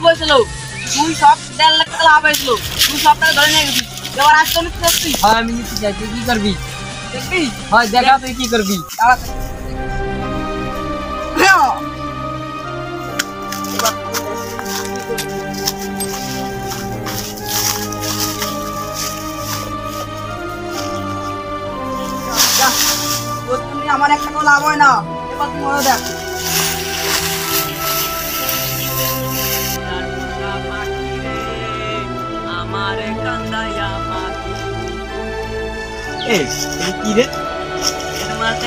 হয়েছিল, তুই সব 1.5 লাখ টাকা লাভ হয়েছিল, তুই সব টাকা ধরে নিয়ে গেছিস। এবার আজ তো নিতে যাচ্ছিস। হয় আমি নিতে চাই, তুই কি করবি? দেখবি? হয় দেখা তুই কি করবি। আমার একটা টাকাও লাভ হয় না, এবার তুই মনে দেখ। কি রে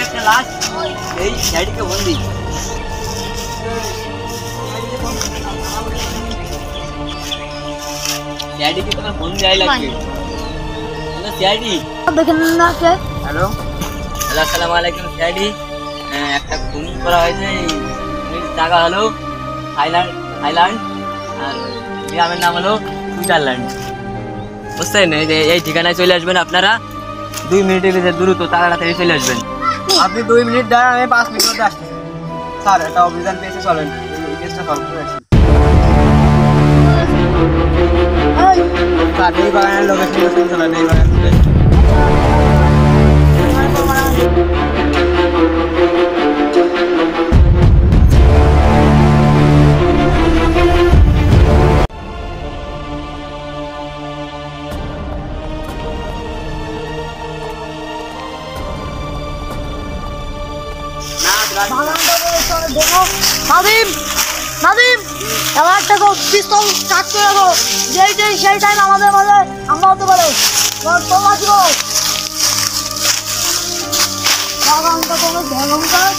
একটা লাশ, এই সাইডকে বন্দি। সিআইডি কি তোমার ফোন যাই লাগবে? হ্যালো সিআইডি, দেখেন না কে? হ্যালো হ্যালো, আসসালামু আলাইকুম সিআইডি। একটা খুন করা হয়েছে, টাকা হলো থাইল্যান্ড আর গ্রামের নাম হলো সুইজারল্যান্ড, বুঝছেন? এই ঠিকানায় চলে আসবেন আপনারা, 2 মিনিটের ভিতরে দ্রুত তাড়াতাড়ি চলে আসবেন। আপনি 2 মিনিট দাঁড়ান, আমি 5 মিনিট মধ্যে আসছি স্যার। একটা অভিযান পেয়েছে, চলেন এই কেসটা সলভ করে আসি। স্যার এই বাগানের লোকেশন চলেন, এই বাগান থেকে। নাদিম, নাদিম, এবার একটা পিস্তল চাক করে রাখো, যেই সেই টাইম আমাদের মাঝে আমরা হতে পারে। বাগানটা কোনো ভয়ঙ্কর।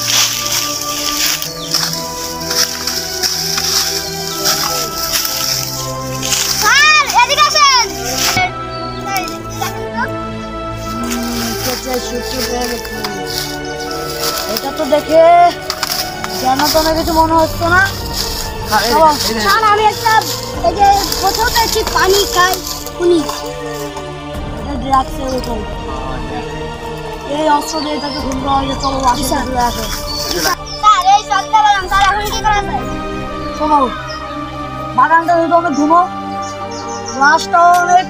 এটা তো দেখে কেন তোমার কিছু মনে হচ্ছে না? স্যার আমি একটা এই যে কোথাও দেখছি পানি খাই উনি ড্রাগসের বোতল, এই অস্ত্র দিয়ে তাকে খুন করা হয়েছে। চলো আসে আসে। স্যার এই সবটা বললাম, স্যার এখন কি করা যায়? শোনো, বাগানটা যদি তোকে ঘুমো, লাশটা অনেক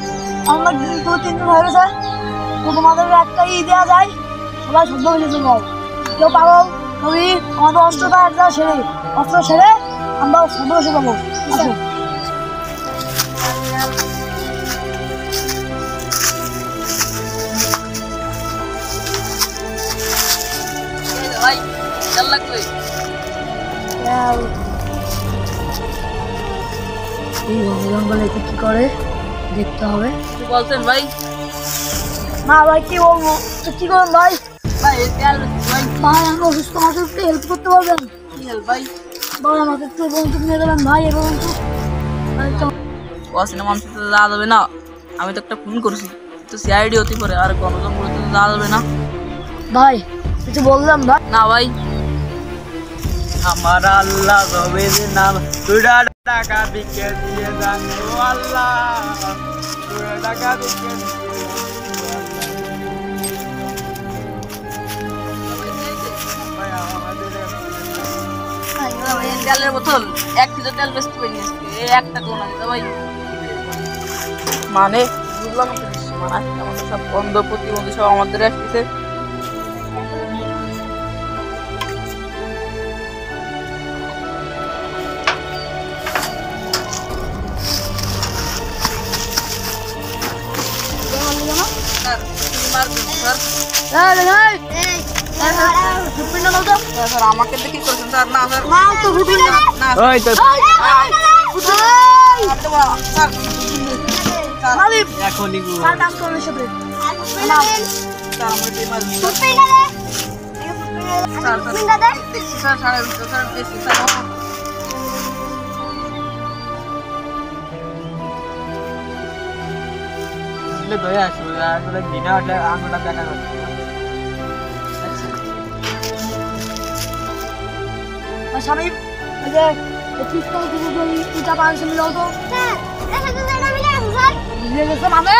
2-3 দিন হয়ে গেছে, তো তোমাদের একটাই দেওয়া যায়, সবাই শুদ্ধ হয়ে যেতে পারো। কেউ পাগল তুমি আমাদের অস্ত্রটা একটা সেরে, অস্ত্র সেরে আমরা শুদ্ধ এসে যাবো। আসো। ভাই 4 লাখ কই? এই জঙ্গলে কি করে দেখতে হবে। কি বলছেন ভাই? না ভাই কি বলবো, তো কি করবেন ভাই? ভাই তেল ভাই, ভাই আমি অসুস্থ, আমাকে একটু হেল্প করতে পারবেন? কি হেল্প ভাই? ভাই আমাকে একটু বন্ধুক নিয়ে দেবেন ভাই, এবং অচেনা মানুষ তো যাওয়া যাবে না, আমি তো একটা ফোন করছি, তো সিআইডি হতে পারে, আর গণজঙ্গলে তো যাওয়া যাবে না। ভাই কিছু বললাম ভাই? না ভাই, আমার আল্লাহ রবের নাম, তোরা টাকা বিকে দিয়ে যান ও আল্লাহ, তোরা টাকা বিকে তেলের বোতল 1 লিটার তেল বেচতে পারি একটা দোনা দিতে ভাই। মানে বুঝলাম না, মানে আমাদের সব বন্ধ প্রতিবন্ধী সব আমাদের আসতেছে। স্যার আমাকে দেখি করছেন স্যার? না স্যার, না ওই তো এখনই দয়া আসবে, আসলে দিনে হলে আঙুলটা দেখা করছে। স্বামী ওই যে পিস্তল থেকে ইটা পাঁচশো মিলে হতো, মিলে গেছে মানে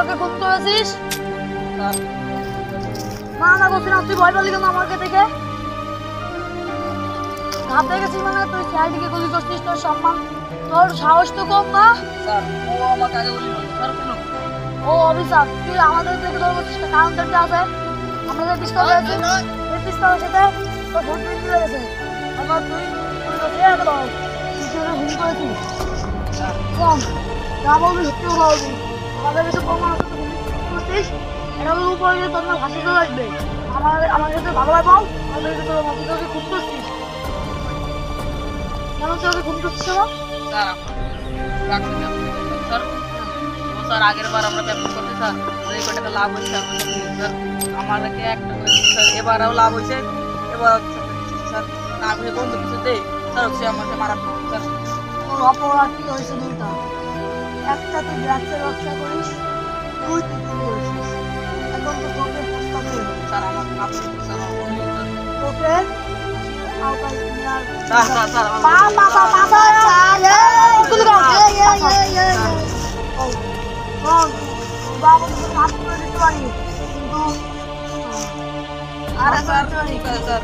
ওকে খুন করেছিস? স্যার না না করছি না, তুই ভয় পেলি কেন আমাকে দেখে? ঘাবড়ে গেছিস মানে তুই সিআইডিকে গুলি করছিস? তোর সম্মান, তোর সাহস তো কম না। স্যার ও আমাকে আগে গুলি করলো স্যার। কেন? ও অফিসার, তুই আমাদের দেখে তোর করছিস না? কারণ তোরটা আছে, আমাদের পিস্তল আছে, এই পিস্তলের সাথে তোর ভোট মিলে গেছে। আমার তুই গুলি করছিস একদম, তুই ওরা গুলি করেছিস। কম যা বলবি সত্যি কথা বলবি, আমাদের কাছে প্রমাণ আছে তুই গুলি করছিস। এটা হলো উপরে যে তোর না ভাষা চলে আসবে, আমার কাছে ভালো হয় পাও, আমাদের কাছে তোর মতো তোকে খুন করছিস। কেন তুই ওকে খুন করছিস? স্যার রাখছি না। স্যার ও স্যার আগের বার আমরা পেমেন্ট করছি স্যার, এই কয় টাকা লাভ হয়েছে স্যার, আমাদেরকে একটা করে দিচ্ছি স্যার, এবারও লাভ হয়েছে, এবার স্যার না বুঝে বন্ধু কিছু দেই স্যার, সে আমাকে মারা স্যার। তোর অপরাধ কি হয়েছে দুইটা? একটা তুই ড্রাগসের ব্যবসা করিস, তুই চুরি করেছিস, এখন তো তোকে প্রস্তাবে স্যার আমার মাফ করুন স্যার, আমার ভুল হয়েছে, স্যার। তোকে আওতায় নিয়ে আর স্যার স্যার স্যার আমার পা পা পা পা পা চাল গুলি কর বাবা তোকে মাফ করে দিতে পারি, কিন্তু আরে স্যার ঠিক আছে স্যার।